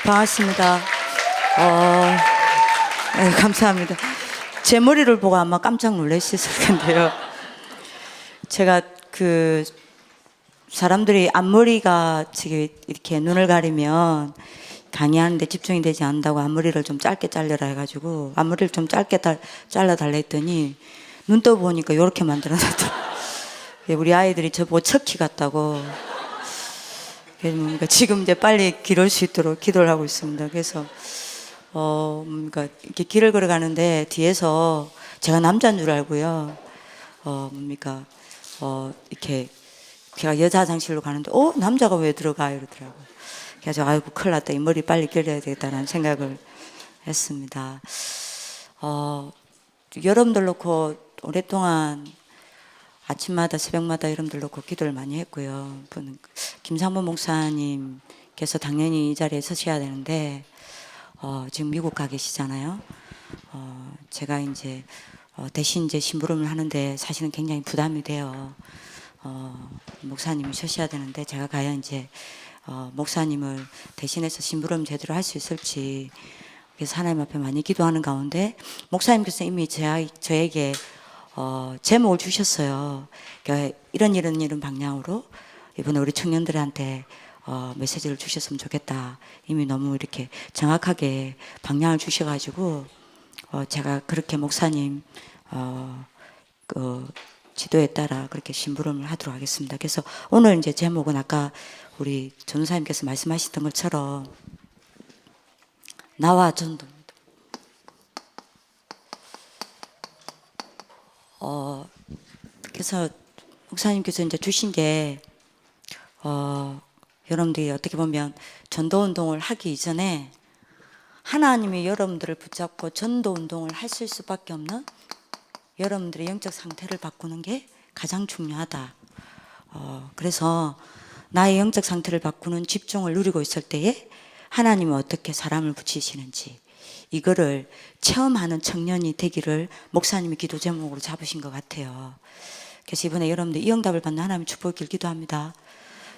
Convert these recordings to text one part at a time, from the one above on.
반갑습니다. 네, 감사합니다. 제 머리를 보고 아마 깜짝 놀라셨을 텐데요. 제가 사람들이 앞머리가 지금 이렇게 눈을 가리면 강의하는데 집중이 되지 않는다고 앞머리를 좀 짧게 잘려라 해가지고 앞머리를 좀 짧게 잘라달라 했더니 눈 떠보니까 이렇게 만들어놨더라고요. 우리 아이들이 저보고 척키 같다고. 그러니까 지금 이제 빨리 기를 수 있도록 기도를 하고 있습니다. 그래서 그러니까 이렇게 길을 걸어가는데 뒤에서 제가 남자인 줄 알고요. 이렇게 제가 여자 화장실로 가는데 남자가 왜 들어가 이러더라고요. 그래서 아이고 큰일 났다, 이 머리 빨리 길러야 되겠다는 생각을 했습니다. 여러분들 놓고 오랫동안 아침마다 새벽마다 여러분들 놓고 기도를 많이 했고요. 김상범 목사님께서 당연히 이 자리에 서셔야 되는데 지금 미국 가 계시잖아요. 제가 이제 대신 이제 심부름을 하는데 사실은 굉장히 부담이 돼요. 목사님이 쉬셔야 되는데 제가 과연 이제 목사님을 대신해서 심부름 제대로 할 수 있을지, 그래서 하나님 앞에 많이 기도하는 가운데 목사님께서 이미 저에게 제목을 주셨어요. 그러니까 이런 방향으로 이번에 우리 청년들한테 메시지를 주셨으면 좋겠다. 이미 너무 이렇게 정확하게 방향을 주셔가지고 제가 그렇게 목사님 지도에 따라 그렇게 심부름을 하도록 하겠습니다. 그래서 오늘 이제 제목은 아까 우리 전도사님께서 말씀하셨던 것처럼 나와 전도입니다. 그래서 목사님께서 이제 주신 게 여러분들이 어떻게 보면 전도 운동을 하기 이전에 하나님이 여러분들을 붙잡고 전도 운동을 하실 수밖에 없는 여러분들의 영적 상태를 바꾸는 게 가장 중요하다. 그래서 나의 영적 상태를 바꾸는 집중을 누리고 있을 때에 하나님은 어떻게 사람을 붙이시는지 이거를 체험하는 청년이 되기를 목사님이 기도 제목으로 잡으신 것 같아요. 그래서 이번에 여러분들 이 응답을 받는 하나님의 축복을 기도합니다.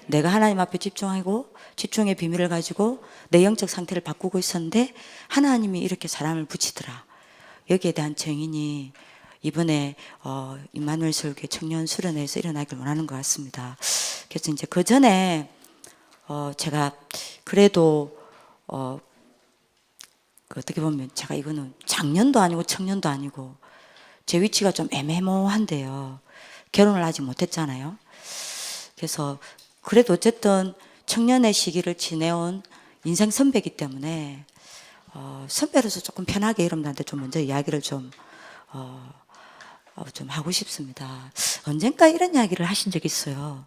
내가 하나님 앞에 집중하고 집중의 비밀을 가지고 내 영적 상태를 바꾸고 있었는데 하나님이 이렇게 사람을 붙이더라. 여기에 대한 증인이 이번에 임마누엘 설교회 청년 수련회에서 일어나길 원하는 것 같습니다. 그래서 이제 그 전에 제가 그래도 어떻게 보면 제가 이거는 장년도 아니고 청년도 아니고 제 위치가 좀 애매모호한데요. 결혼을 아직 못했잖아요. 그래서 그래도 어쨌든 청년의 시기를 지내온 인생 선배이기 때문에 선배로서 조금 편하게 여러분들한테 좀 먼저 이야기를 좀 하고 싶습니다. 언젠가 이런 이야기를 하신 적이 있어요.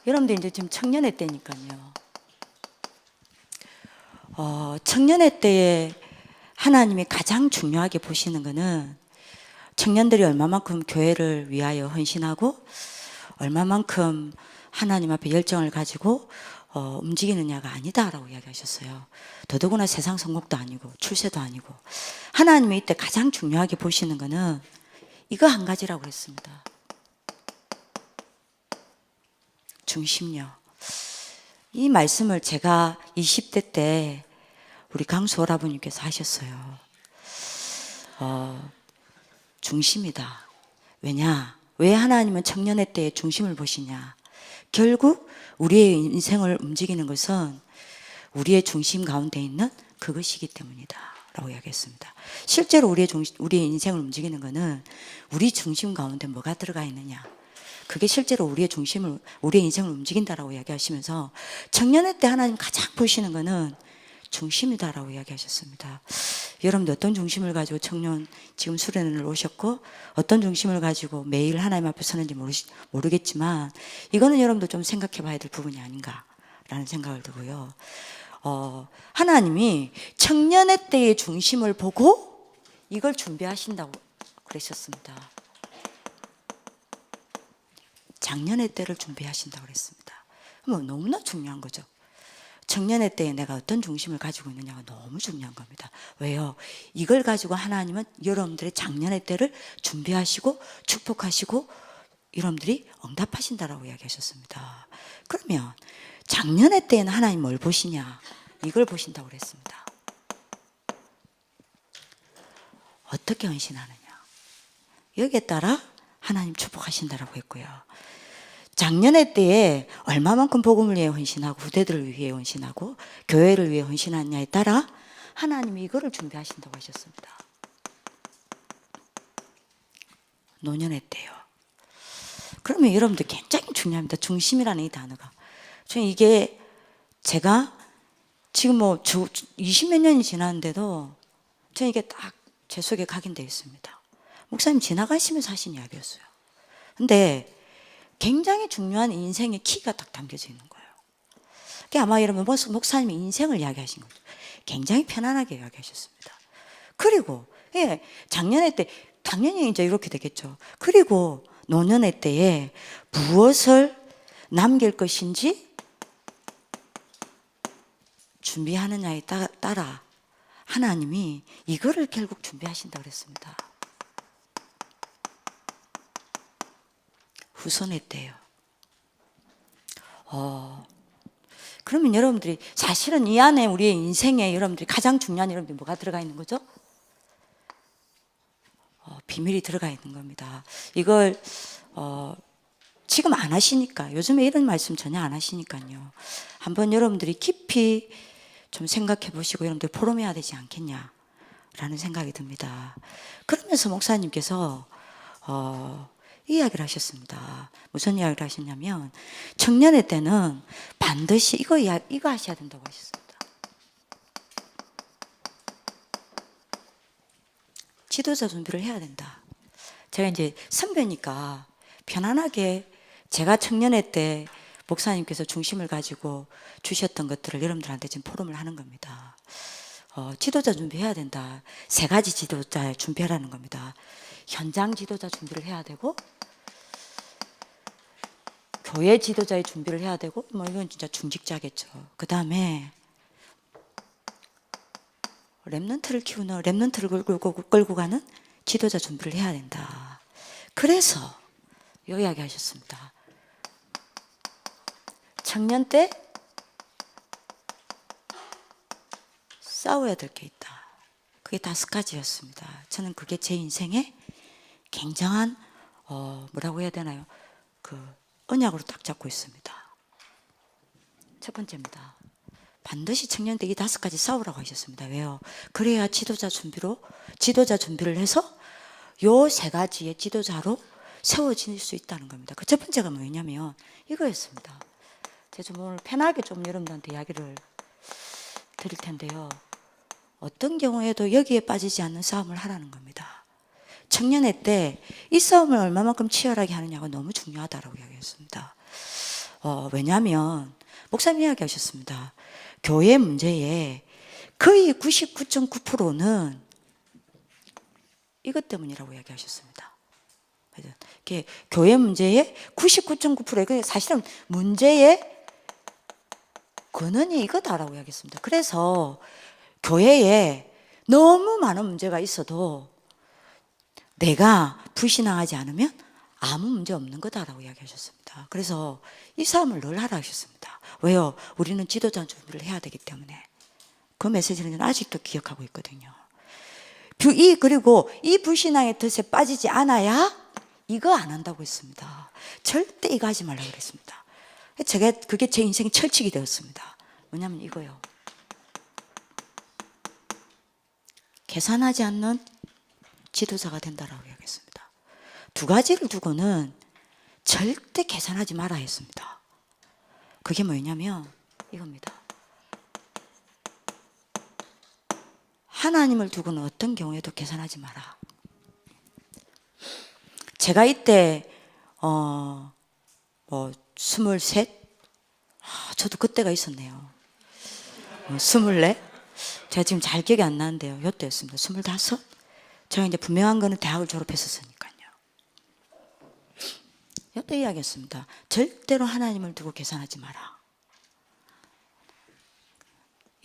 여러분들 이제 지금 청년회 때니까요. 청년회 때에 하나님이 가장 중요하게 보시는 것은 청년들이 얼마만큼 교회를 위하여 헌신하고 얼마만큼 하나님 앞에 열정을 가지고 움직이느냐가 아니다라고 이야기하셨어요. 더더구나 세상 선곡도 아니고 출세도 아니고 하나님이 이때 가장 중요하게 보시는 것은 이거 한 가지라고 했습니다. 중심요. 이 말씀을 제가 20대 때 우리 강수 오라버님께서 하셨어요. 중심이다. 왜 하나님은 청년회 때에 중심을 보시냐? 결국 우리의 인생을 움직이는 것은 우리의 중심 가운데 있는 그것이기 때문이다 라고 이야기했습니다. 실제로 우리의 인생을 움직이는 것은 우리 중심 가운데 뭐가 들어가 있느냐, 그게 실제로 우리의 인생을 움직인다라고 이야기하시면서 청년회 때 하나님 가장 보시는 것은 중심이다라고 이야기하셨습니다. 여러분들 어떤 중심을 가지고 청년 지금 수련회를 오셨고 어떤 중심을 가지고 매일 하나님 앞에 서는지 모르겠지만 이거는 여러분도 좀 생각해 봐야 될 부분이 아닌가라는 생각을 들고요. 하나님이 청년회 때의 중심을 보고 이걸 준비하신다고 그러셨습니다. 작년회 때를 준비하신다고 그랬습니다. 너무나 중요한 거죠. 청년회 때에 내가 어떤 중심을 가지고 있느냐가 너무 중요한 겁니다. 왜요? 이걸 가지고 하나님은 여러분들의 작년회 때를 준비하시고 축복하시고 여러분들이 응답하신다라고 이야기하셨습니다. 그러면 작년의 때에는 하나님 뭘 보시냐? 이걸 보신다고 그랬습니다. 어떻게 헌신하느냐? 여기에 따라 하나님 축복하신다라고 했고요. 작년의 때에 얼마만큼 복음을 위해 헌신하고 후대들을 위해 헌신하고 교회를 위해 헌신하느냐에 따라 하나님이 이거를 준비하신다고 하셨습니다. 노년의 때요. 그러면 여러분들 굉장히 중요합니다. 중심이라는 이 단어가. 저는 이게 제가 지금 뭐 20몇 년이 지났는데도 저는 이게 딱 제 속에 각인되어 있습니다. 목사님 지나가시면서 하신 이야기였어요. 근데 굉장히 중요한 인생의 키가 딱 담겨져 있는 거예요. 그게 아마 여러분 목사님이 인생을 이야기하신 거죠. 굉장히 편안하게 이야기하셨습니다. 그리고 예, 작년에 때 당연히 이제 이렇게 되겠죠. 그리고 노년의 때에 무엇을 남길 것인지 준비하느냐에 따라 하나님이 이거를 결국 준비하신다고 그랬습니다. 후손의 때요. 그러면 여러분들이 사실은 이 안에 우리의 인생에 여러분들이 가장 중요한 여러분들이 뭐가 들어가 있는 거죠? 비밀이 들어가 있는 겁니다. 이걸 지금 안 하시니까 요즘에 이런 말씀 전혀 안 하시니까요. 한번 여러분들이 깊이 좀 생각해 보시고 여러분들 포럼해야 되지 않겠냐라는 생각이 듭니다. 그러면서 목사님께서 이 이야기를 하셨습니다. 무슨 이야기를 하셨냐면 청년의 때는 반드시 이거 하셔야 된다고 하셨습니다. 지도자 준비를 해야 된다. 제가 이제 선배니까 편안하게 제가 청년의 때 목사님께서 중심을 가지고 주셨던 것들을 여러분들한테 지금 포럼을 하는 겁니다. 지도자 준비해야 된다. 3가지 지도자 준비하라는 겁니다. 현장 지도자 준비를 해야 되고 교회 지도자의 준비를 해야 되고 뭐 이건 진짜 중직자겠죠. 그 다음에 랩런트를 키우는 랩런트를 끌고 가는 지도자 준비를 해야 된다. 그래서 이 이야기 하셨습니다. 청년 때 싸워야 될 게 있다. 그게 5가지였습니다. 저는 그게 제 인생에 굉장한 뭐라고 해야 되나요? 그 언약으로 딱 잡고 있습니다. 첫 번째입니다. 반드시 청년 때 이 5가지 싸우라고 하셨습니다. 왜요? 그래야 지도자 준비를 해서 요 3가지의 지도자로 세워질 수 있다는 겁니다. 그 첫 번째가 뭐냐면 이거였습니다. 제가 좀 오늘 편하게 좀 여러분들한테 이야기를 드릴 텐데요. 어떤 경우에도 여기에 빠지지 않는 싸움을 하라는 겁니다. 청년의 때 이 싸움을 얼마만큼 치열하게 하느냐가 너무 중요하다라고 이야기했습니다. 왜냐하면 목사님 이야기하셨습니다. 교회 문제의 거의 99.9%는 이것 때문이라고 이야기하셨습니다. 교회 문제의 99.9%의 사실은 문제의 근원이 이거다라고 이야기했습니다. 그래서 교회에 너무 많은 문제가 있어도 내가 불신앙하지 않으면 아무 문제 없는 거다라고 이야기하셨습니다. 그래서 이 싸움을 늘 하라 하셨습니다. 왜요? 우리는 지도자 준비를 해야 되기 때문에. 그 메시지는 저는 아직도 기억하고 있거든요. 그리고 이 불신앙의 덫에 빠지지 않아야 이거 안 한다고 했습니다. 절대 이거 하지 말라고 그랬습니다. 그게 제 인생의 철칙이 되었습니다. 뭐냐면 이거요. 계산하지 않는 지도자가 된다라고 이야기했습니다. 2가지를 두고는 절대 계산하지 말아야 했습니다. 그게 뭐냐면 이겁니다. 하나님을 두고는 어떤 경우에도 계산하지 마라. 제가 이때 23? 저도 그때가 있었네요. 24? 제가 지금 잘 기억이 안 나는데요. 이때였습니다. 25? 제가 이제 분명한 거는 대학을 졸업했었으니까요. 이때 이야기했습니다. 절대로 하나님을 두고 계산하지 마라.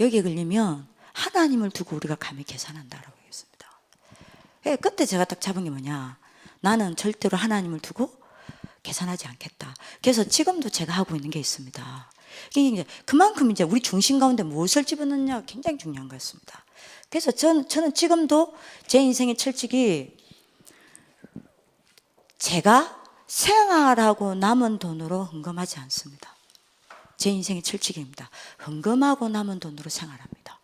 여기에 걸리면 하나님을 두고 우리가 감히 계산한다라고 했습니다. 그때 제가 딱 잡은 게 뭐냐. 나는 절대로 하나님을 두고 계산하지 않겠다. 그래서 지금도 제가 하고 있는 게 있습니다. 이게 그만큼 이제 우리 중심 가운데 무엇을 집어넣느냐가 굉장히 중요한 것 같습니다. 그래서 저는 지금도 제 인생의 철칙이 제가 생활하고 남은 돈으로 헌금하지 않습니다. 제 인생의 철칙입니다. 헌금하고 남은 돈으로 생활합니다.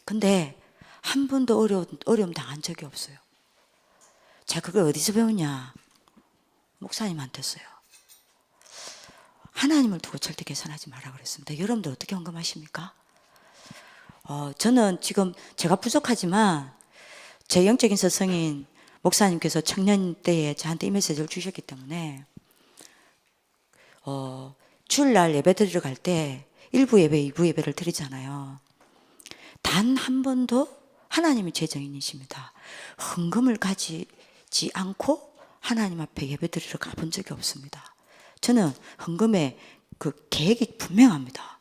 근데 한 번도 어려움 당한 적이 없어요. 제가 그걸 어디서 배웠냐? 목사님한테서요. 하나님을 두고 절대 계산하지 마라 그랬습니다. 여러분들 어떻게 헌금하십니까? 저는 지금 제가 부족하지만 제 영적인 스승인 목사님께서 청년 때에 저한테 이 메시지를 주셨기 때문에 주일날 예배 드리러 갈 때 1부 예배, 2부 예배를 드리잖아요. 단 한 번도 하나님이 제 증인이십니다. 헌금을 가지지 않고 하나님 앞에 예배 드리러 가본 적이 없습니다. 저는 헌금의 그 계획이 분명합니다.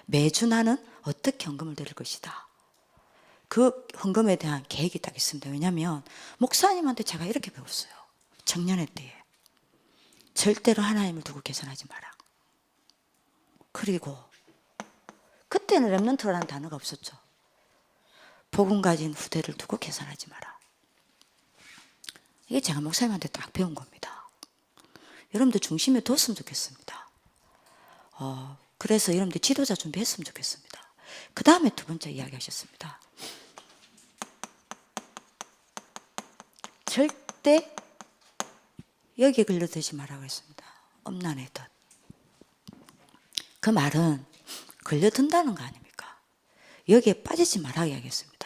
매주 나는 어떻게 헌금을 드릴 것이다. 그 헌금에 대한 계획이 딱 있습니다. 왜냐하면 목사님한테 제가 이렇게 배웠어요. 청년회 때에. 절대로 하나님을 두고 계산하지 마라. 그리고 그때는 렘넌트라는 단어가 없었죠. 복음 가진 후대를 두고 계산하지 마라. 이게 제가 목사님한테 딱 배운 겁니다. 여러분들 중심에 뒀으면 좋겠습니다. 그래서 여러분들 지도자 준비했으면 좋겠습니다. 그 다음에 두 번째 이야기 하셨습니다. 절대 여기에 걸려들지 말라고 했습니다. 엄난의 덫. 그 말은 걸려든다는 거 아닙니까? 여기에 빠지지 말라고 이야기했습니다.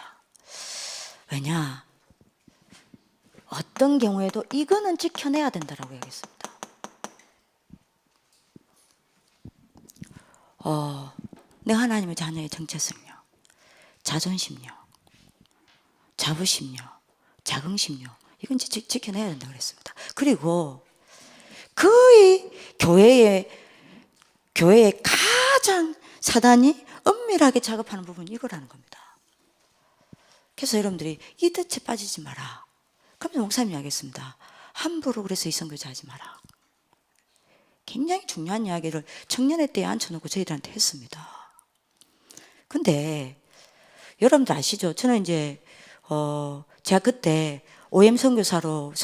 왜냐? 어떤 경우에도 이거는 지켜내야 된다라고 이야기했습니다. 내가 하나님의 자녀의 정체성요, 자존심요, 자부심요, 자긍심요, 이건 지켜내야 된다고 그랬습니다. 그리고 거의 교회의 가장 사단이 엄밀하게 작업하는 부분이 이거라는 겁니다. 그래서 여러분들이 이 덫에 빠지지 마라. 그러면서 목사님이 하겠습니다. 함부로 그래서 이성교제 하지 마라. 굉장히 중요한 이야기를 청년회 때에 앉혀놓고 저희들한테 했습니다. 근데 여러분들 아시죠? 저는 이제 제가 그때 OM 선교사로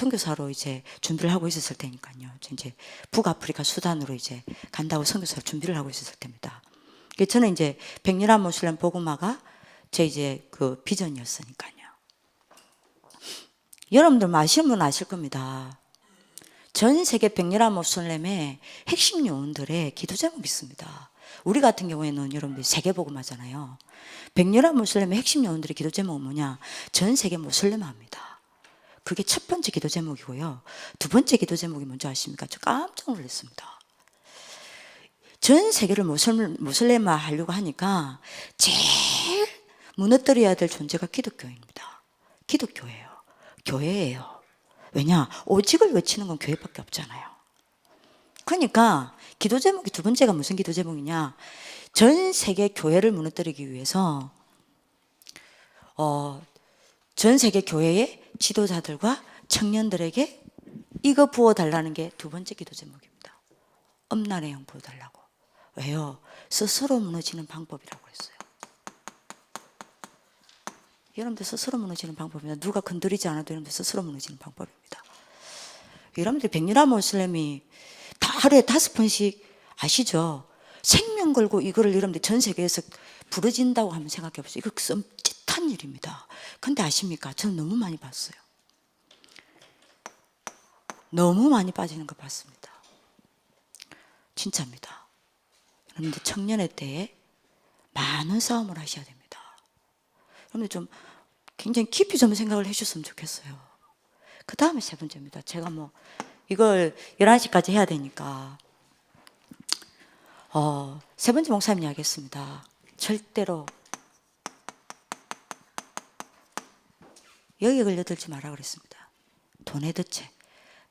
이제 준비를 하고 있었을 때니까요. 이제 북아프리카 수단으로 이제 간다고 선교사로 준비를 하고 있었을 때입니다. 저는 이제 백렬한 모슬렘 복음화가 제 이제 그 비전이었으니까요. 여러분들 아시는 분은 아실 겁니다. 전 세계 백렬한 모슬렘의 핵심 요원들의 기도 제목이 있습니다. 우리 같은 경우에는 여러분들 세계 복음화잖아요. 백렬한 모슬렘의 핵심 요원들의 기도 제목은 뭐냐? 전 세계 모슬렘화입니다. 그게 첫 번째 기도 제목이고요. 두 번째 기도 제목이 뭔지 아십니까? 저 깜짝 놀랐습니다. 전 세계를 모슬렘화 하려고 하니까 제일 무너뜨려야 될 존재가 기독교입니다. 기독교예요. 교회예요. 왜냐? 오직을 외치는 건 교회밖에 없잖아요. 그러니까 기도 제목이 두 번째가 무슨 기도 제목이냐? 전 세계 교회를 무너뜨리기 위해서 전 세계 교회의 지도자들과 청년들에게 이거 부어달라는 게 두 번째 기도 제목입니다. 엄난의 영 부어달라고. 왜요? 스스로 무너지는 방법이라고 했어요. 여러분들 스스로 무너지는 방법입니다. 누가 건드리지 않아도 여러분들 스스로 무너지는 방법입니다. 여러분들 백렬한 모슬렘이 다 하루에 5번씩 아시죠? 생명 걸고 이거를 여러분들 전 세계에서 부러진다고 하면 생각해 보세요. 이거 썸짓한 일입니다. 근데 아십니까? 저는 너무 많이 봤어요. 너무 많이 빠지는 거 봤습니다. 진짜입니다. 여러분들 청년회 때에 많은 싸움을 하셔야 됩니다. 여러분들 좀 굉장히 깊이 좀 생각을 해주셨으면 좋겠어요. 그 다음에 세 번째입니다. 제가 뭐 이걸 11시까지 해야 되니까 세 번째 목사님 이야기했습니다. 절대로 여기에 걸려들지 마라 그랬습니다. 돈의 덫에.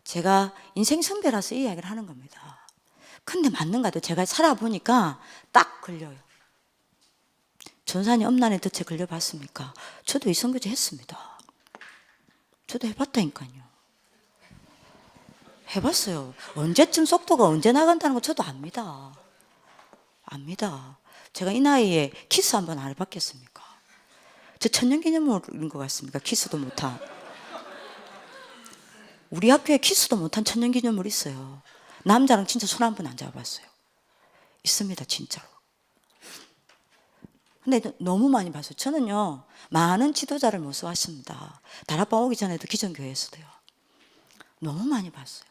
제가 인생 선배라서 이 이야기를 하는 겁니다. 근데 맞는 것 같아요. 제가 살아보니까 딱 걸려요. 전산이 엄난의 덫에 걸려봤습니까? 저도 이성교제 했습니다. 저도 해봤다니까요. 해봤어요. 언제쯤 속도가 언제 나간다는 거 저도 압니다. 압니다. 제가 이 나이에 키스 한번 안 해봤겠습니까? 저 천년기념물인 것 같습니까? 키스도 못한. 우리 학교에 키스도 못한 천년기념물 있어요. 남자랑 진짜 손 한 번 안 잡아봤어요. 있습니다, 진짜로. 근데 너무 많이 봤어요. 저는요, 많은 지도자를 모셔왔습니다. 다락방 오기 전에도 기존교회에서도요. 너무 많이 봤어요.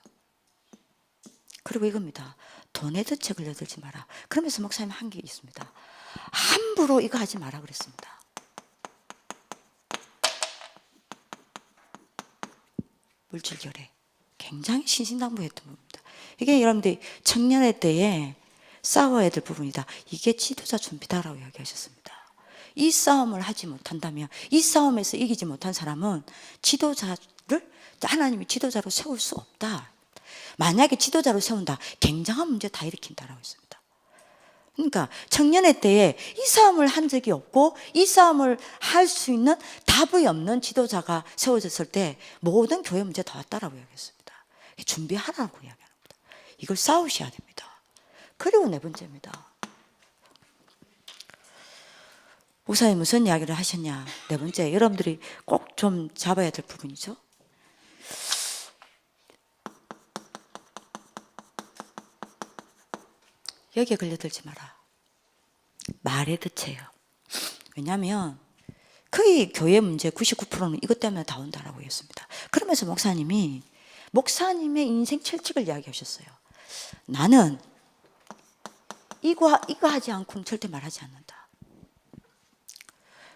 그리고 이겁니다. 돈에 덫에 걸려들지 마라. 그러면서 목사님 한 게 있습니다. 함부로 이거 하지 마라 그랬습니다. 물질결에 굉장히 신신당부했던 부분입니다. 이게 여러분들이 청년의 때에 싸워야 될 부분이다. 이게 지도자 준비다라고 이야기하셨습니다. 이 싸움을 하지 못한다면, 이 싸움에서 이기지 못한 사람은 지도자를 하나님이 지도자로 세울 수 없다. 만약에 지도자로 세운다, 굉장한 문제 다 일으킨다라고 했습니다. 그러니까 청년의 때에 이 싸움을 한 적이 없고 이 싸움을 할 수 있는 답이 없는 지도자가 세워졌을 때 모든 교회 문제 다 왔다라고 이야기했습니다. 준비하라고 이야기합니다. 이걸 싸우셔야 됩니다. 그리고 네 번째입니다. 목사님 무슨 이야기를 하셨냐? 네 번째, 여러분들이 꼭 좀 잡아야 될 부분이죠. 여기에 걸려들지 마라. 말에 덫이에요. 왜냐하면 거의 교회 문제 99%는 이것 때문에 다 온다라고 했습니다. 그러면서 목사님의 인생 철칙을 이야기하셨어요. 나는 이거 하지 않고는 절대 말하지 않는다.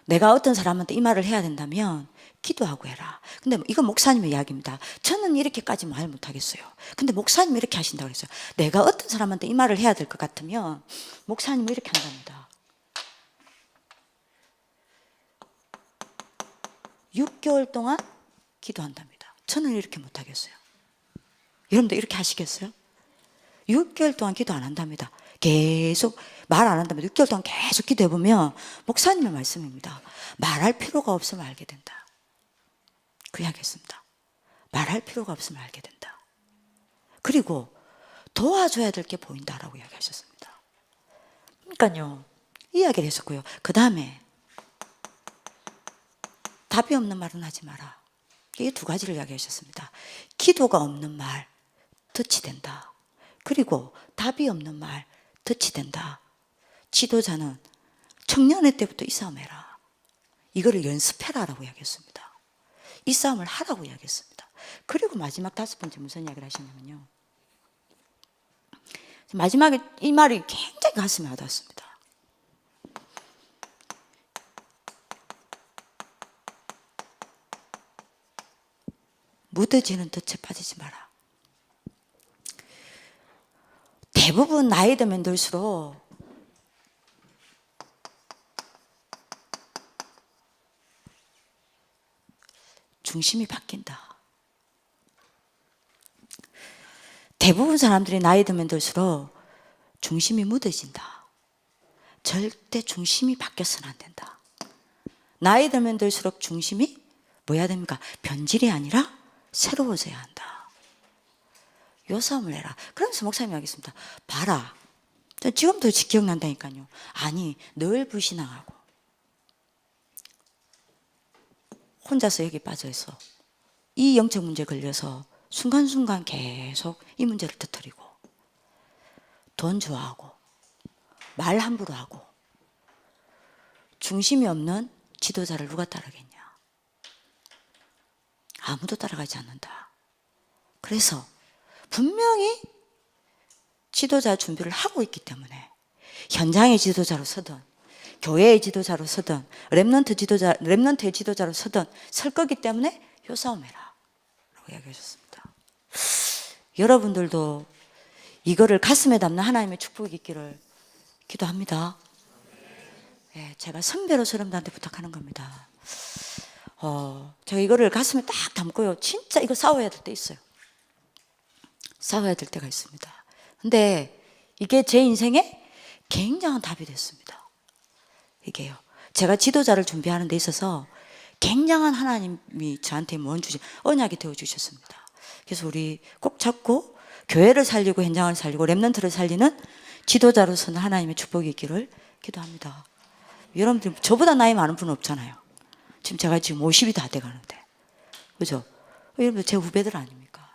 내가 어떤 사람한테 이 말을 해야 된다면 기도하고 해라. 근데 이건 목사님의 이야기입니다. 저는 이렇게까지 말 못하겠어요. 근데 목사님이 이렇게 하신다고 그랬어요. 내가 어떤 사람한테 이 말을 해야 될 것 같으면 목사님이 이렇게 한답니다. 6개월 동안 기도한답니다. 저는 이렇게 못하겠어요. 여러분들 이렇게 하시겠어요? 6개월 동안 기도 안 한답니다. 계속 말 안 한다면 6개월 동안 계속 기도해보면 목사님의 말씀입니다. 말할 필요가 없으면 알게 된다. 그 이야기 했습니다. 말할 필요가 없으면 알게 된다. 그리고 도와줘야 될 게 보인다라고 이야기하셨습니다. 그러니까요, 이 이야기를 했었고요. 그 다음에 답이 없는 말은 하지 마라. 이 두 가지를 이야기하셨습니다. 기도가 없는 말, 덫이 된다. 그리고 답이 없는 말, 덫이 된다. 지도자는 청년의 때부터 이 싸움 해라. 이거를 연습해라라고 이야기했습니다. 이 싸움을 하라고 이야기했습니다. 그리고 마지막 다섯 번째 무슨 이야기를 하셨냐면요. 마지막에 이 말이 굉장히 가슴에 와닿았습니다. 묻어지는 덫에 빠지지 마라. 대부분 나이 들면 들수록 중심이 바뀐다. 대부분 사람들이 나이 들면 들수록 중심이 묻어진다. 절대 중심이 바뀌어서는 안 된다. 나이 들면 들수록 중심이 뭐야 됩니까? 변질이 아니라 새로워져야 한다. 요 싸움을 해라. 그러면서 목사님이 하겠습니다. 봐라. 지금도 기억난다니까요. 아니, 늘 불신앙하고 혼자서 여기 빠져있어. 이 영적 문제에 걸려서 순간순간 계속 이 문제를 터뜨리고 돈 좋아하고 말 함부로 하고 중심이 없는 지도자를 누가 따르겠냐? 아무도 따라가지 않는다. 그래서 분명히 지도자 준비를 하고 있기 때문에 현장의 지도자로 서든 교회의 지도자로 서든 렘넌트의 지도자로 서든 설 거기 때문에 요 싸움해라 라고 이야기하셨습니다. 여러분들도 이거를 가슴에 담는 하나님의 축복이 있기를 기도합니다. 네, 제가 선배로 여러분들한테 부탁하는 겁니다. 제가 이거를 가슴에 딱 담고요. 진짜 이거 싸워야 될 때 있어요. 싸워야 될 때가 있습니다. 근데 이게 제 인생에 굉장한 답이 됐습니다. 이게요. 제가 지도자를 준비하는 데 있어서 굉장한 하나님이 저한테 무언 주신 언약이 되어 주셨습니다. 그래서 우리 꼭 잡고 교회를 살리고 현장을 살리고 렘넌트를 살리는 지도자로서는 하나님의 축복이 있기를 기도합니다. 여러분들 저보다 나이 많은 분은 없잖아요. 지금 제가 지금 50이 다 돼가는데, 그죠? 여러분들 제 후배들 아닙니까?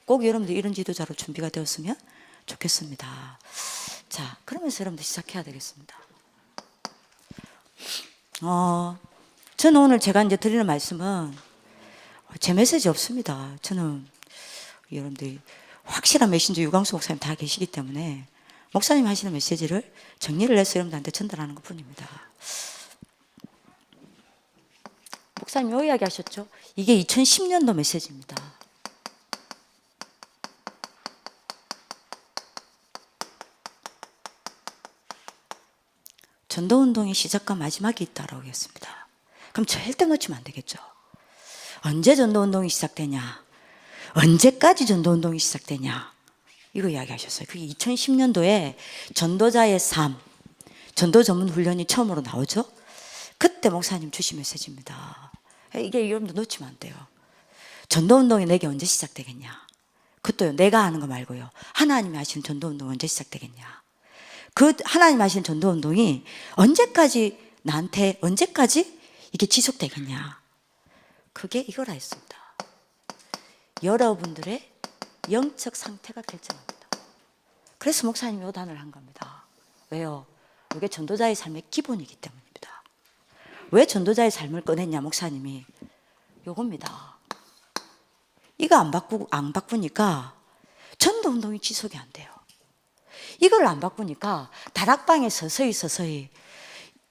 꼭 여러분들 이런 지도자로 준비가 되었으면 좋겠습니다. 자, 그러면서 여러분들 시작해야 되겠습니다. 저는 오늘 제가 이제 드리는 말씀은 제 메시지 없습니다. 저는 여러분들이 확실한 메신저 유광수 목사님 다 계시기 때문에 목사님 하시는 메시지를 정리를 해서 여러분들한테 전달하는 것 뿐입니다. 목사님 요 이야기 하셨죠? 이게 2010년도 메시지입니다. 전도운동의 시작과 마지막이 있다라고 했습니다. 그럼 절대 놓치면 안 되겠죠. 언제 전도운동이 시작되냐, 언제까지 전도운동이 시작되냐, 이거 이야기하셨어요. 그게 2010년도에 전도자의 삶, 전도 전문 훈련이 처음으로 나오죠. 그때 목사님 주신 메시지입니다. 이게 여러분들 놓치면 안 돼요. 전도운동이 내게 언제 시작되겠냐, 그것도요, 내가 하는 거 말고요, 하나님이 하시는 전도운동 언제 시작되겠냐, 그 하나님 하시는 전도운동이 언제까지, 나한테 언제까지 이게 지속되겠냐, 그게 이거라 했습니다. 여러분들의 영적 상태가 결정합니다. 그래서 목사님이 요단을 한 겁니다. 왜요? 이게 전도자의 삶의 기본이기 때문입니다. 왜 전도자의 삶을 꺼냈냐, 목사님이? 요겁니다. 이거 안 바꾸니까 전도운동이 지속이 안 돼요. 이걸 안 바꾸니까 다락방에 서서히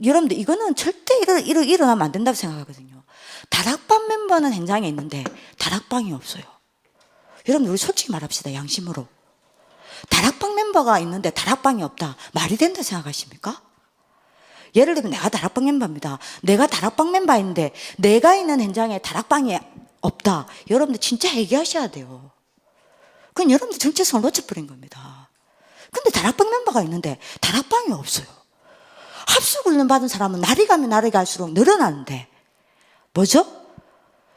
여러분들 이거는 절대 일어나면 안 된다고 생각하거든요. 다락방 멤버는 현장에 있는데 다락방이 없어요. 여러분 우리 솔직히 말합시다. 양심으로. 다락방 멤버가 있는데 다락방이 없다, 말이 된다 생각하십니까? 예를 들면 내가 다락방 멤버입니다. 내가 다락방 멤버인데 내가 있는 현장에 다락방이 없다, 여러분들 진짜 얘기하셔야 돼요. 그건 여러분들 정체성을 놓쳐버린 겁니다. 근데 다락방 멤버가 있는데 다락방이 없어요. 합숙훈련 받은 사람은 날이 가면 날이 갈수록 늘어나는데 뭐죠?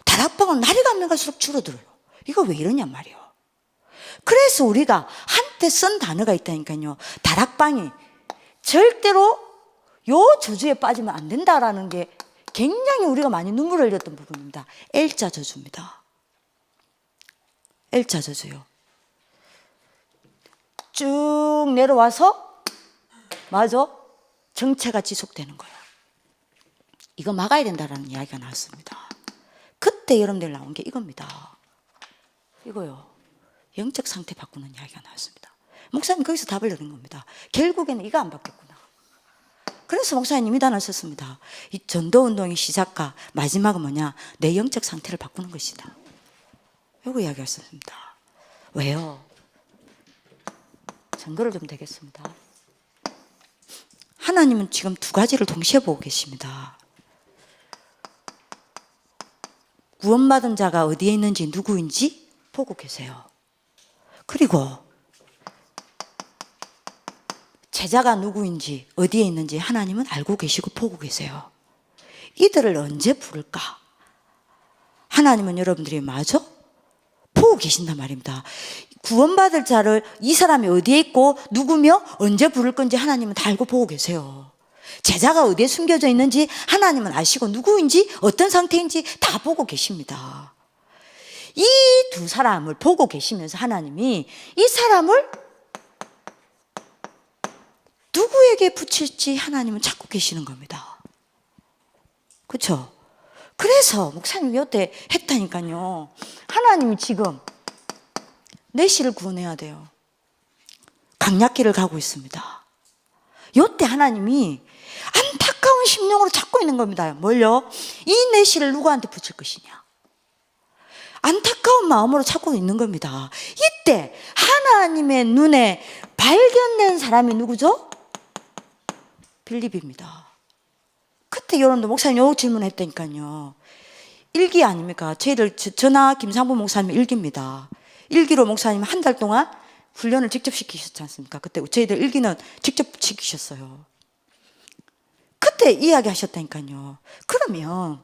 다락방은 날이 가면 갈수록 줄어들어요. 이거 왜 이러냔 말이에요. 그래서 우리가 한때 쓴 단어가 있다니까요. 다락방이 절대로 요 저주에 빠지면 안 된다라는 게 굉장히 우리가 많이 눈물을 흘렸던 부분입니다. L자 저주입니다. L자 저주요. 쭉 내려와서 맞아, 정체가 지속되는 거예요. 이거 막아야 된다라는 이야기가 나왔습니다. 그때 여러분들 나온 게 이겁니다. 이거요. 영적 상태 바꾸는 이야기가 나왔습니다. 목사님 거기서 답을 내는 겁니다. 결국에는 이거 안 바뀌었구나. 그래서 목사님이 단어를 썼습니다. 이 전도운동의 시작과 마지막은 뭐냐? 내 영적 상태를 바꾸는 것이다. 이거 이야기를 썼습니다. 왜요? 증거를 좀 되겠습니다. 하나님은 지금 두 가지를 동시에 보고 계십니다. 구원받은 자가 어디에 있는지 누구인지 보고 계세요. 그리고 제자가 누구인지 어디에 있는지 하나님은 알고 계시고 보고 계세요. 이들을 언제 부를까? 하나님은 여러분들이 마저 보고 계신단 말입니다. 구원받을 자를 이 사람이 어디에 있고 누구며 언제 부를 건지 하나님은 다 알고 보고 계세요. 제자가 어디에 숨겨져 있는지 하나님은 아시고 누구인지 어떤 상태인지 다 보고 계십니다. 이 두 사람을 보고 계시면서 하나님이 이 사람을 누구에게 붙일지 하나님은 찾고 계시는 겁니다. 그렇죠? 그래서 목사님이 이때 했다니까요. 하나님이 지금 내시를 구원해야 돼요. 강약길을 가고 있습니다. 이때 하나님이 안타까운 심령으로 찾고 있는 겁니다. 뭘요? 이 내시를 누구한테 붙일 것이냐. 안타까운 마음으로 찾고 있는 겁니다. 이때 하나님의 눈에 발견된 사람이 누구죠? 빌립입니다. 그때 여러분들 목사님 요 질문했다니까요. 일기 아닙니까? 저희들 저나 김상부 목사님 일기입니다. 일기로 목사님 한 달 동안 훈련을 직접 시키셨지 않습니까? 그때 저희들 일기는 직접 시키셨어요. 그때 이야기 하셨다니까요. 그러면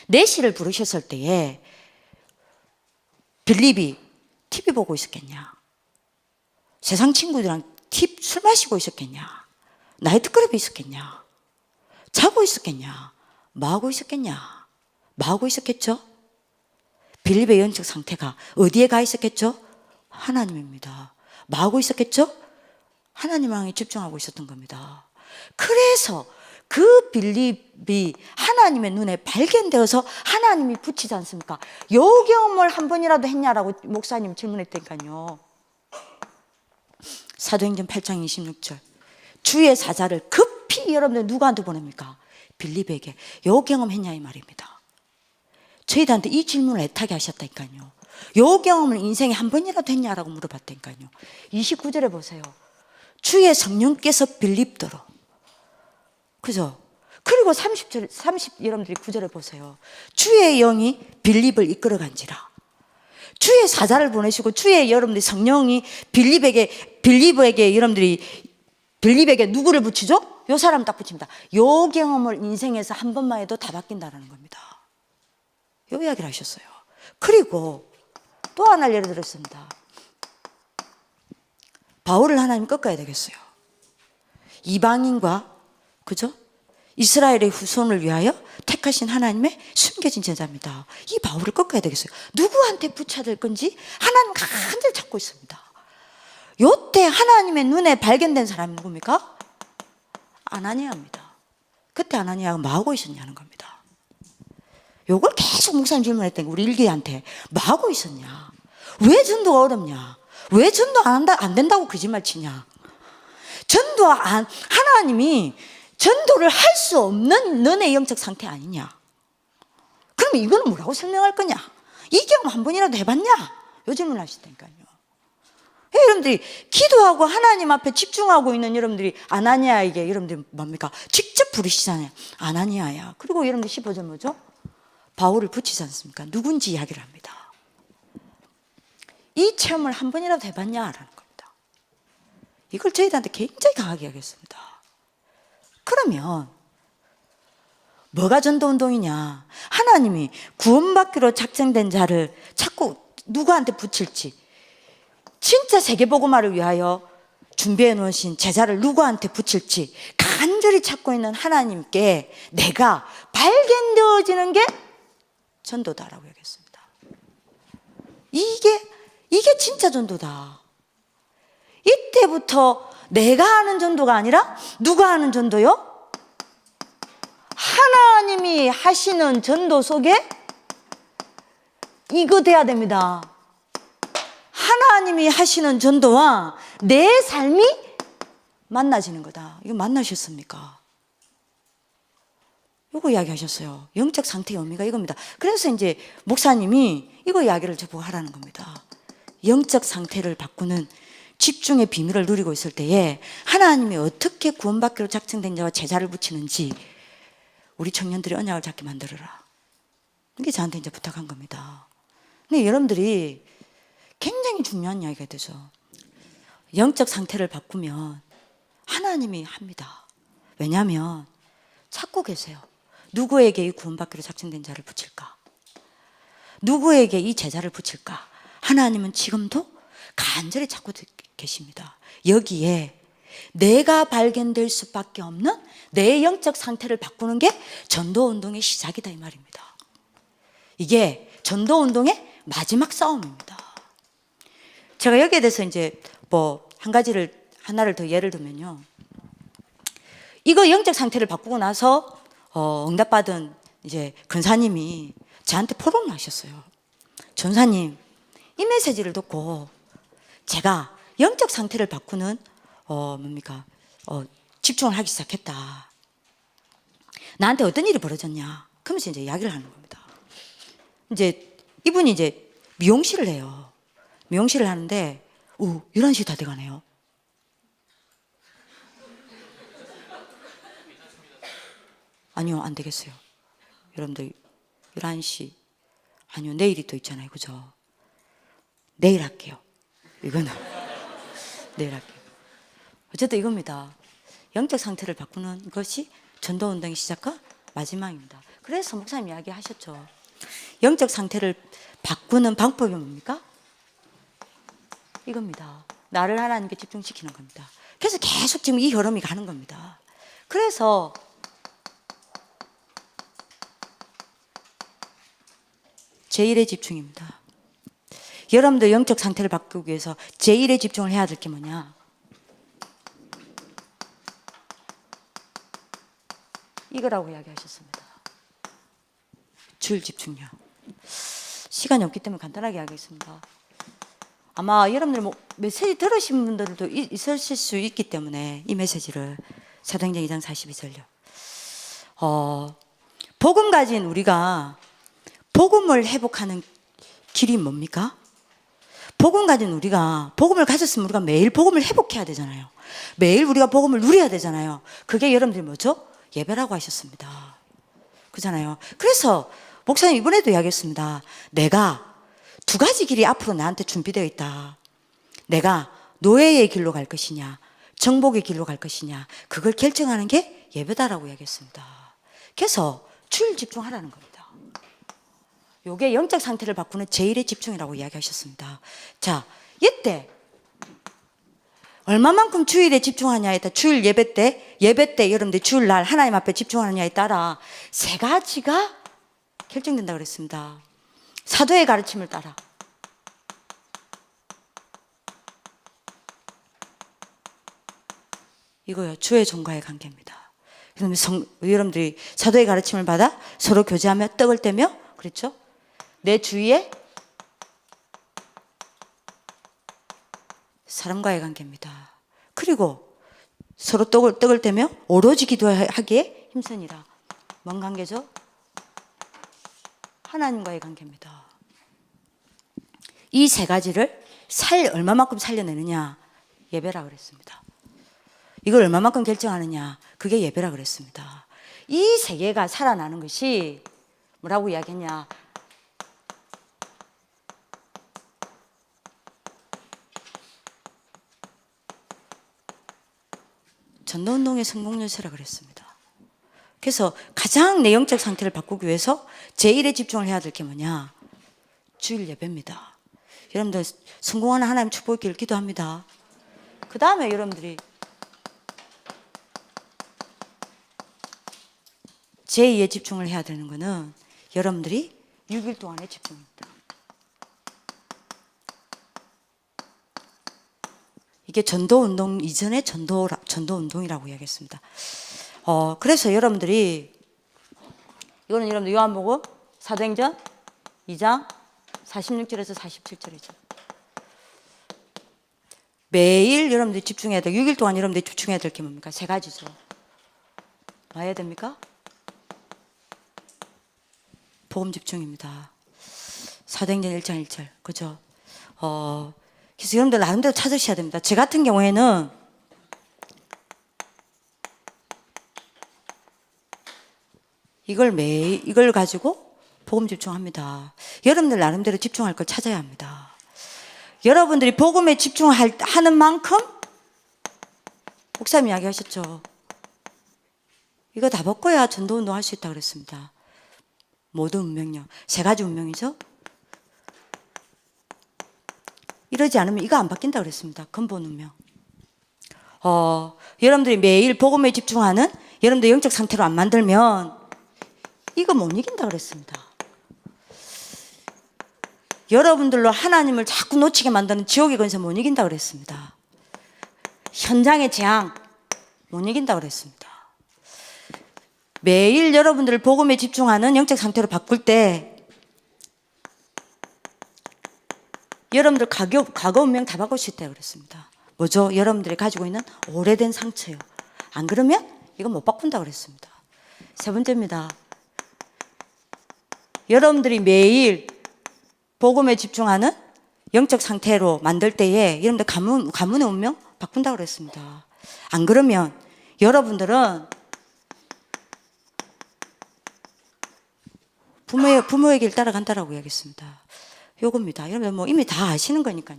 내시를 부르셨을 때에 빌립이 TV 보고 있었겠냐? 세상 친구들이랑 팁 술 마시고 있었겠냐? 나이트클럽에 있었겠냐? 자고 있었겠냐? 뭐하고 있었겠냐? 뭐하고 있었겠죠? 빌립의 영적 상태가 어디에 가 있었겠죠? 하나님입니다. 뭐하고 있었겠죠? 하나님 향해 집중하고 있었던 겁니다. 그래서 그 빌립이 하나님의 눈에 발견되어서 하나님이 붙이지 않습니까? 요 경험을 한 번이라도 했냐라고 목사님 질문했다니까요. 사도행전 8장 26절. 주의 사자를 급히 여러분들 누구한테 보냅니까? 빌립에게. 요 경험했냐 이 말입니다. 저희들한테 이 질문을 애타게 하셨다니까요. 요 경험을 인생에 한 번이라도 했냐라고 물어봤다니까요. 29절에 보세요. 주의 성령께서 빌립더러. 그죠? 그리고 30 여러분들이 9절에 보세요. 주의 영이 빌립을 이끌어간지라. 주의 사자를 보내시고 주의 여러분들이 성령이 빌립에게 여러분들이 빌립에게 누구를 붙이죠? 요 사람 딱 붙입니다. 요 경험을 인생에서 한 번만 해도 다 바뀐다는 겁니다. 요 이야기를 하셨어요. 그리고 또 하나를 예를 들었습니다. 바울을 하나님 꺾어야 되겠어요. 이방인과 그죠? 이스라엘의 후손을 위하여 택하신 하나님의 숨겨진 제자입니다. 이 바울을 꺾어야 되겠어요. 누구한테 붙여야 될 건지 하나님 간절히 찾고 있습니다. 요때 하나님의 눈에 발견된 사람이 누굽니까? 아나니아입니다. 그때 아나니아가 뭐하고 있었냐는 겁니다. 요걸 계속 목사님 질문했던 게 우리 일기한테 뭐하고 있었냐? 왜 전도가 어렵냐? 왜 전도 안 된다고 거짓말 치냐? 하나님이 전도를 할 수 없는 너네 영적 상태 아니냐? 그럼 이거는 뭐라고 설명할 거냐? 이 경험 한 번이라도 해봤냐? 요 질문을 하시다니까요. 여러분들이 기도하고 하나님 앞에 집중하고 있는 여러분들이 아나니아에게 여러분들이 뭡니까? 직접 부르시잖아요. 아나니아야. 그리고 여러분들 15절 뭐죠? 바울을 붙이지 않습니까? 누군지 이야기를 합니다. 이 체험을 한 번이라도 해봤냐라는 겁니다. 이걸 저희들한테 굉장히 강하게 이야기했습니다. 그러면 뭐가 전도운동이냐? 하나님이 구원받기로 작정된 자를 자꾸 누구한테 붙일지, 진짜 세계복음화를 위하여 준비해 놓으신 제자를 누구한테 붙일지 간절히 찾고 있는 하나님께 내가 발견되어지는 게 전도다라고 얘기했습니다. 이게 진짜 전도다. 이때부터 내가 하는 전도가 아니라 누가 하는 전도요? 하나님이 하시는 전도 속에 이거 돼야 됩니다. 하나님이 하시는 전도와 내 삶이 만나지는 거다. 이거 만나셨습니까? 이거 이야기하셨어요. 영적 상태의 의미가 이겁니다. 그래서 이제 목사님이 이거 이야기를 저보고 하라는 겁니다. 영적 상태를 바꾸는 집중의 비밀을 누리고 있을 때에 하나님이 어떻게 구원받기로 작정된 자와 제자를 붙이는지 우리 청년들이 언약을 잡게 만들어라. 이게 저한테 이제 부탁한 겁니다. 근데 여러분들이 굉장히 중요한 이야기가 되죠. 영적 상태를 바꾸면 하나님이 합니다. 왜냐하면 찾고 계세요. 누구에게 이 구원받기로 작정된 자를 붙일까? 누구에게 이 제자를 붙일까? 하나님은 지금도 간절히 찾고 계십니다. 여기에 내가 발견될 수밖에 없는 내 영적 상태를 바꾸는 게 전도운동의 시작이다 이 말입니다. 이게 전도운동의 마지막 싸움입니다. 제가 여기에 대해서 이제 하나를 더 예를 들면요. 이거 영적 상태를 바꾸고 나서 응답받은 이제 근사님이 저한테 포럼을 하셨어요. 전사님, 이 메시지를 듣고 제가 영적 상태를 바꾸는 집중을 하기 시작했다. 나한테 어떤 일이 벌어졌냐? 그러면서 이제 이야기를 하는 겁니다. 이제 이분이 이제 미용실을 해요. 미용실을 하는데 11시 다 돼가네요. 아니요, 안 되겠어요. 여러분들 11시 아니요, 내일이 또 있잖아요. 그죠? 내일 할게요. 이거는 내일 할게요. 어쨌든 이겁니다. 영적 상태를 바꾸는 것이 전도운동의 시작과 마지막입니다. 그래서 목사님 이야기하셨죠. 영적 상태를 바꾸는 방법이 뭡니까? 이겁니다. 나를 하나님께 집중시키는 겁니다. 그래서 계속 지금 이 흐름이 가는 겁니다. 그래서 제1의 집중입니다. 여러분들 영적 상태를 바꾸기 위해서 제1의 집중을 해야 될 게 뭐냐? 이거라고 이야기하셨습니다. 주일 집중력. 시간이 없기 때문에 간단하게 이야기하겠습니다. 아마 여러분들 뭐 메시지 들으신 분들도 있으실 수 있기 때문에 이 메시지를 사도행전 2장 42절요. 복음 가진 우리가 복음을 회복하는 길이 뭡니까? 복음 가진 우리가 복음을 가졌으면 우리가 매일 복음을 회복해야 되잖아요. 매일 우리가 복음을 누려야 되잖아요. 그게 여러분들이 뭐죠? 예배라고 하셨습니다. 그잖아요. 그래서 목사님 이번에도 이야기했습니다. 내가 두 가지 길이 앞으로 나한테 준비되어 있다. 내가 노예의 길로 갈 것이냐, 정복의 길로 갈 것이냐, 그걸 결정하는 게 예배다라고 이야기했습니다. 그래서 주일 집중하라는 겁니다. 요게 영적 상태를 바꾸는 제1의 집중이라고 이야기하셨습니다. 자, 이때 얼마만큼 주일에 집중하냐에 따라 주일 예배 때 여러분들 주일날 하나님 앞에 집중하느냐에 따라 세 가지가 결정된다고 그랬습니다. 사도의 가르침을 따라 이거요, 주의 종과의 관계입니다. 그다음에 여러분들이 사도의 가르침을 받아 서로 교제하며 떡을 떼며, 그렇죠? 내 주위에 사람과의 관계입니다. 그리고 서로 떡을 떼며 오로지 기도하기에 힘쓰니라. 뭔 관계죠? 하나님과의 관계입니다. 이 세 가지를 얼마만큼 살려내느냐? 예배라 그랬습니다. 이걸 얼마만큼 결정하느냐? 그게 예배라 그랬습니다. 이 세 개가 살아나는 것이 뭐라고 이야기했냐? 전도운동의 성공 열쇠라 그랬습니다. 그래서 가장 내 영적 상태를 바꾸기 위해서 제1에 집중을 해야 될 게 뭐냐? 주일 예배입니다. 여러분들 성공하는 하나님 축복을 기도합니다. 그 다음에 여러분들이 제2에 집중을 해야 되는 거는 여러분들이 6일 동안의 집중입니다. 이게 전도운동 이전의 전도운동이라고 이야기했습니다. 그래서 여러분들이 이거는 여러분들 요한복음 사도행전 2장 46절에서 47절이죠. 매일 여러분들이 집중해야 돼. 6일 동안 여러분들이 집중해야 될 게 뭡니까? 세 가지죠. 뭐 해야 됩니까? 복음 집중입니다. 사도행전 1장 1절. 그죠? 그래서 여러분들 나름대로 찾으셔야 됩니다. 제 같은 경우에는 이걸 가지고 복음 집중합니다. 여러분들 나름대로 집중할 걸 찾아야 합니다. 여러분들이 복음에 집중하는 만큼 목사님 이야기하셨죠. 이거 다 바꿔야 전도운동 할 수 있다고 그랬습니다. 모든 운명력, 세 가지 운명이죠. 이러지 않으면 이거 안 바뀐다고 그랬습니다. 근본 운명. 여러분들이 매일 복음에 집중하는 여러분들 영적 상태로 안 만들면 이거 못 이긴다고 그랬습니다. 여러분들로 하나님을 자꾸 놓치게 만드는 지옥의 권세 못 이긴다고 그랬습니다. 현장의 재앙 못 이긴다고 그랬습니다. 매일 여러분들을 복음에 집중하는 영적 상태로 바꿀 때 여러분들 과거 운명 다 바꿀 수 있다고 그랬습니다. 뭐죠? 여러분들이 가지고 있는 오래된 상처요. 안 그러면 이거 못 바꾼다고 그랬습니다. 세 번째입니다. 여러분들이 매일 복음에 집중하는 영적 상태로 만들 때에 여러분들 가문의 운명 바꾼다고 그랬습니다. 안 그러면 여러분들은 부모의 길 따라간다라고 이야기했습니다. 요겁니다. 여러분들 뭐 이미 다 아시는 거니까요.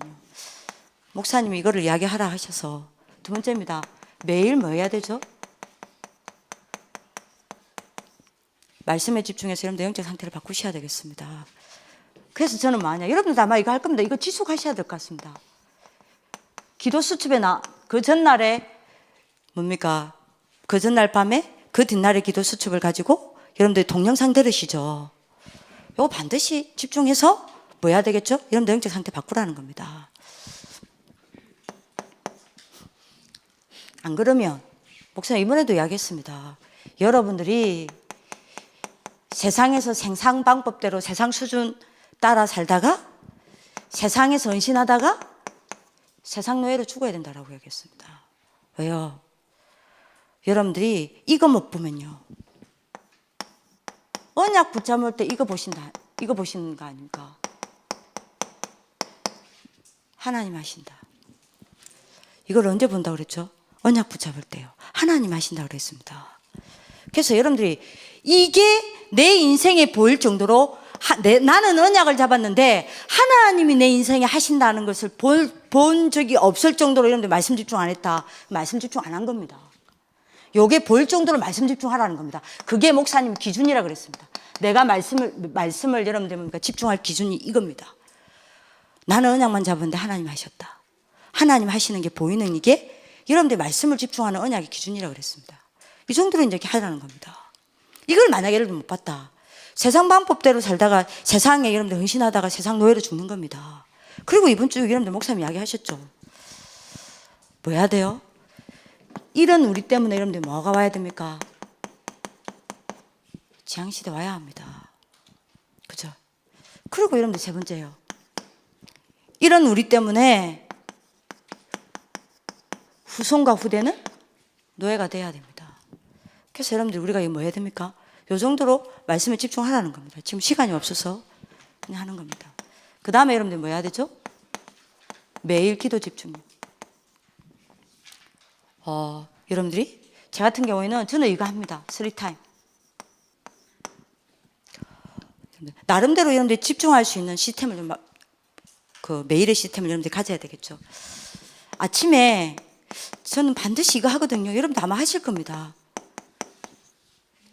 목사님이 이거를 이야기하라 하셔서. 두 번째입니다. 매일 뭐 해야 되죠? 말씀에 집중해서 여러분들 영적 상태를 바꾸셔야 되겠습니다. 그래서 저는 여러분들 아마 이거 할 겁니다. 이거 지속하셔야 될 것 같습니다. 기도 수첩에 그 전날에 뭡니까? 그 전날 밤에 그 뒷날의 기도 수첩을 가지고 여러분들 동영상 들으시죠? 요거 반드시 집중해서 뭐 해야 되겠죠? 여러분들 영적 상태 바꾸라는 겁니다. 안 그러면 목사님 이번에도 이야기했습니다. 여러분들이 세상에서 생산 방법대로 세상 수준 따라 살다가 세상에서 헌신하다가 세상 노예로 죽어야 된다라고 얘기했습니다. 왜요? 여러분들이 이거 못 보면요. 언약 붙잡을 때 이거 보시는 거 아닙니까? 하나님 하신다. 이걸 언제 본다고 그랬죠? 언약 붙잡을 때요. 하나님 하신다고 그랬습니다. 그래서 여러분들이 이게 내 인생에 보일 정도로 나는 언약을 잡았는데 하나님이 내 인생에 하신다는 것을 본 적이 없을 정도로 여러분들 말씀 집중 안 했다. 말씀 집중 안 한 겁니다. 요게 보일 정도로 말씀 집중하라는 겁니다. 그게 목사님 기준이라 그랬습니다. 내가 말씀을 여러분들 집중할 기준이 이겁니다. 나는 언약만 잡았는데 하나님 하셨다. 하나님 하시는 게 보이는 이게 여러분들 말씀을 집중하는 언약의 기준이라 그랬습니다. 이 정도로 이제 하라는 겁니다. 이걸 만약에 예를 들면 못 봤다. 세상 방법대로 살다가 세상에 여러분들 헌신하다가 세상 노예로 죽는 겁니다. 그리고 이번 주 여러분들 목사님 이야기 하셨죠. 뭐 해야 돼요? 이런 우리 때문에 여러분들 뭐가 와야 됩니까? 재앙시대 와야 합니다. 그죠? 그리고 여러분들 세 번째요. 이런 우리 때문에 후손과 후대는 노예가 돼야 됩니다. 그래서 여러분들 우리가 뭐 해야 됩니까? 요 정도로 말씀에 집중하라는 겁니다. 지금 시간이 없어서 그냥 하는 겁니다. 그 다음에 여러분들 뭐 해야 되죠? 매일 기도 집중. 여러분들이 제 같은 경우에는 저는 이거 합니다. 3타임. 나름대로 여러분들이 집중할 수 있는 시스템을 좀 그 매일의 시스템을 여러분들이 가져야 되겠죠. 아침에 저는 반드시 이거 하거든요. 여러분도 아마 하실 겁니다.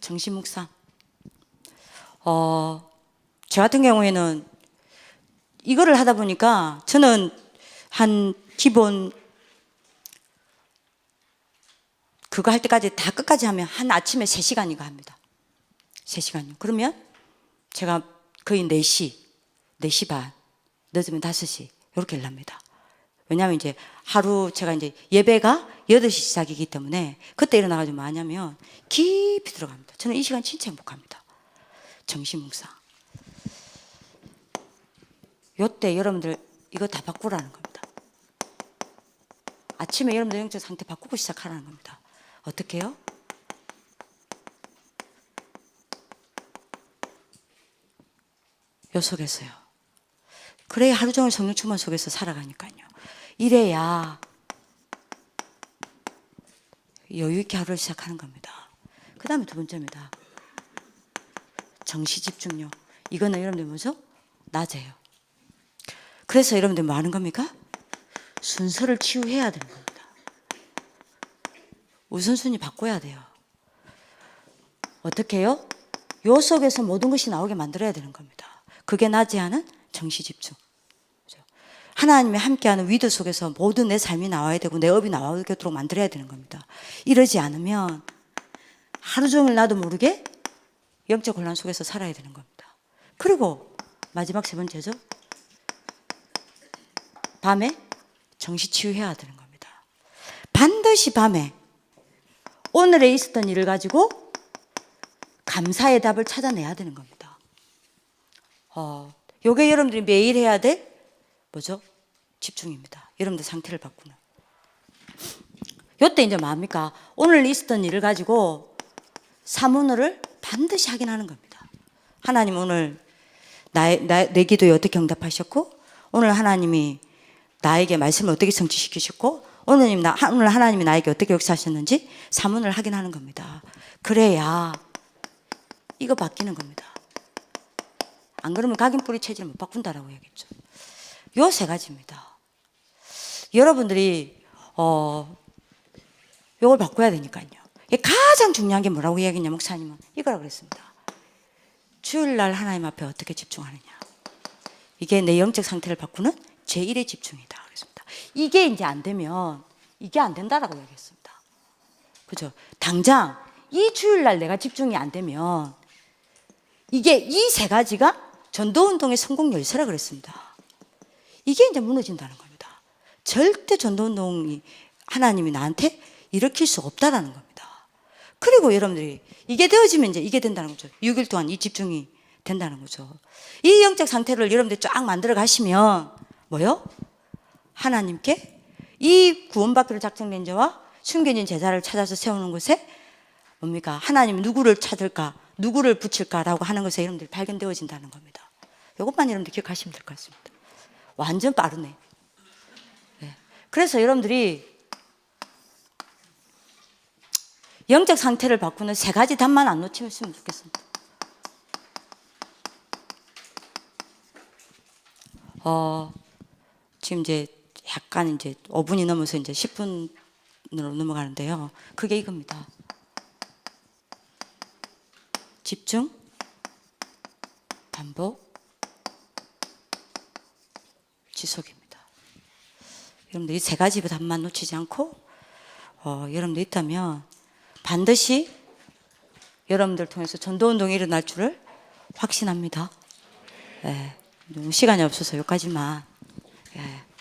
정신 묵상. 저 같은 경우에는 이거를 하다 보니까 저는 한 기본 그거 할 때까지 다 끝까지 하면 한 아침에 3시간 이거 합니다. 3시간요. 그러면 제가 거의 4시 반, 늦으면 5시 이렇게 일합니다. 왜냐하면 이제 하루 제가 이제 예배가 8시 시작이기 때문에 그때 일어나가지고 뭐 하냐면 깊이 들어갑니다. 저는 이 시간 진짜 행복합니다. 정신묵상. 요때 여러분들 이거 다 바꾸라는 겁니다. 아침에 여러분들 영적 상태 바꾸고 시작하라는 겁니다. 어떻게 해요? 요 속에서요. 그래야 하루 종일 성령 충만 속에서 살아가니까요. 이래야 여유 있게 하루를 시작하는 겁니다. 그 다음에 두 번째입니다. 정시 집중력. 이거는 여러분들 뭐죠? 낮에요. 그래서 여러분들 뭐 하는 겁니까? 순서를 치유해야 되는 겁니다. 우선순위 바꿔야 돼요. 어떻게 해요? 요 속에서 모든 것이 나오게 만들어야 되는 겁니다. 그게 낮에 하는 정시 집중. 하나님이 함께하는 위드 속에서 모든 내 삶이 나와야 되고 내 업이 나오도록 만들어야 되는 겁니다. 이러지 않으면 하루 종일 나도 모르게 영적 혼란 속에서 살아야 되는 겁니다. 그리고 마지막 세 번째죠. 밤에 정시 치유해야 되는 겁니다. 반드시 밤에 오늘에 있었던 일을 가지고 감사의 답을 찾아내야 되는 겁니다. 요게 여러분들이 매일 해야 될 뭐죠? 집중입니다. 여러분들 상태를 바꾸는. 요때 이제 뭡니까? 오늘 있었던 일을 가지고 사문을 반드시 확인하는 겁니다. 하나님 오늘 내 기도에 어떻게 응답하셨고, 오늘 하나님이 나에게 말씀을 어떻게 성취시키셨고, 오늘 하나님이 나에게 어떻게 역사하셨는지 사문을 확인하는 겁니다. 그래야 이거 바뀌는 겁니다. 안 그러면 각인뿌리 체질을 못 바꾼다라고 얘기했죠. 요 세 가지입니다. 여러분들이 요걸 바꿔야 되니까요. 가장 중요한 게 뭐라고 이야기했냐, 목사님은 이거라고 그랬습니다. 주일날 하나님 앞에 어떻게 집중하느냐. 이게 내 영적 상태를 바꾸는 제1의 집중이다 그랬습니다. 이게 이제 안 되면 이게 안 된다라고 얘기했습니다. 그죠? 당장 이 주일날 내가 집중이 안 되면 이게 이 세 가지가 전도운동의 성공 열쇠라 그랬습니다. 이게 이제 무너진다는 겁니다. 절대 전도운동이 하나님이 나한테 일으킬 수 없다라는 겁니다. 그리고 여러분들이 이게 되어지면 이제 이게 된다는 거죠. 6일 동안 이 집중이 된다는 거죠. 이 영적 상태를 여러분들이 쫙 만들어 가시면 뭐요? 하나님께 이 구원받기로 작정된 자와 숨겨진 제자를 찾아서 세우는 것에 뭡니까? 하나님 누구를 찾을까? 누구를 붙일까라고 하는 것에 여러분들이 발견되어진다는 겁니다. 이것만 여러분들 기억하시면 될 것 같습니다. 완전 빠르네. 네. 그래서 여러분들이 영적 상태를 바꾸는 세 가지 답만 안 놓치면 좋겠습니다. 지금 이제 약간 이제 5분이 넘어서 이제 10분으로 넘어가는데요. 그게 이겁니다. 집중, 반복, 지속입니다. 여러분들 이 세 가지 답만 놓치지 않고 여러분들 있다면 반드시 여러분들 통해서 전도운동이 일어날 줄을 확신합니다. 네, 시간이 없어서 여기까지만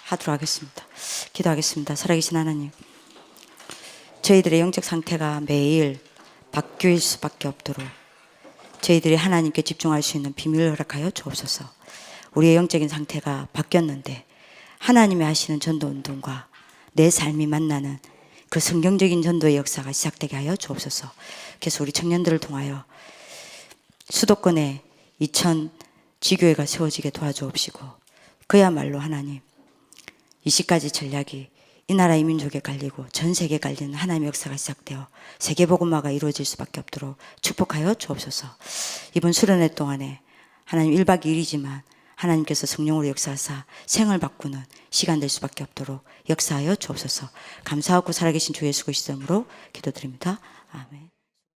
하도록 하겠습니다. 기도하겠습니다. 살아계신 하나님, 저희들의 영적 상태가 매일 바뀔 수밖에 없도록 저희들이 하나님께 집중할 수 있는 비밀을 허락하여 주옵소서. 우리의 영적인 상태가 바뀌었는데 하나님이 하시는 전도운동과 내 삶이 만나는 그 성경적인 전도의 역사가 시작되게 하여 주옵소서. 그래서 우리 청년들을 통하여 수도권에 2000 지교회가 세워지게 도와주옵시고, 그야말로 하나님 20가지 전략이 이 나라 이 민족에 갈리고 전 세계에 갈리는 하나님의 역사가 시작되어 세계복음화가 이루어질 수밖에 없도록 축복하여 주옵소서. 이번 수련회 동안에 하나님 1박 2일이지만 하나님께서 성령으로 역사하사 생을 바꾸는 시간 될 수밖에 없도록 역사하여 주옵소서. 감사하고 살아계신 주 예수 그리스도 이름으로 기도드립니다. 아멘.